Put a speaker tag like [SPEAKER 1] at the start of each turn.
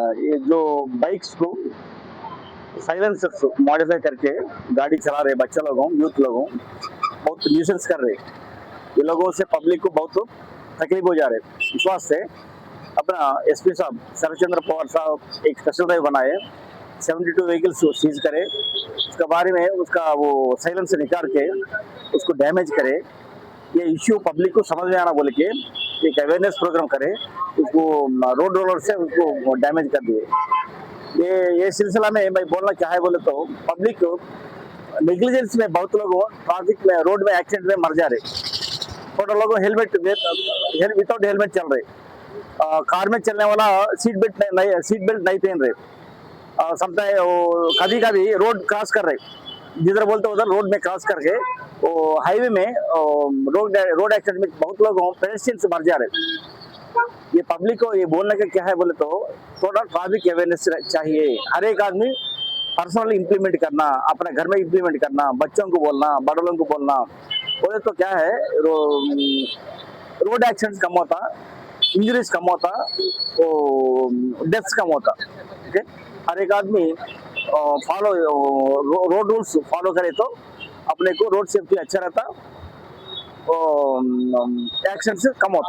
[SPEAKER 1] ये जो बाइक्स को साइलेंसर्स मॉडिफाई करके गाड़ी चला रहे बच्चे लोगों यूथ लोगों बहुत न्यूसेंस कर रहे। ये लोगों से पब्लिक को बहुत तकलीफ हो जा रहे। इस वास्ते अपना एसपी साहब शरदचंद्र पवार साहब एक स्पेशल ड्राइव बनाए, 72 व्हीकल्स सीज करे, उसके बारे में उसका वो साइलेंस निकाल के उसको डैमेज करे। ये इश्यू पब्लिक को समझ में आना बोल के एक अवेयरनेस प्रोग्राम करे, उसको रोड रोलर से उसको डैमेज कर दिए। ये सिलसिला में मैं बोलना क्या है बोले तो पब्लिक नेग्लिजेंस में बहुत लोग ट्रैफिक में रोड में एक्सीडेंट में मर जा रहे। थोड़ा लोग हेलमेट विदाउट हेलमेट चल रहे, कार में चलने वाला सीट बेल्ट नहीं पहन रहे। समटाइम कभी कभी रोड क्रॉस कर रहे, जिधर बोलते उधर रोड में क्रॉस करके वो हाईवे में रोड एक्सीडेंट में बहुत लोग पेडेस्ट्रियन से मर जा रहे। ये पब्लिक को ये बोलने का क्या है बोले तो थोड़ा ट्रैफिक अवेयरनेस चाहिए। हर एक आदमी पर्सनली इम्प्लीमेंट करना, अपने घर में इम्प्लीमेंट करना, बच्चों को बोलना, बड़ों को बोलना, बोले तो क्या है रोड एक्सीडेंट्स कम होता, इंजरीज कम होता, डेथ्स कम होता। ठीक है, हर एक आदमी फॉलो रोड रूल्स फॉलो करे तो अपने को रोड सेफ्टी अच्छा रहता, एक्सीडेंट्स कम होता।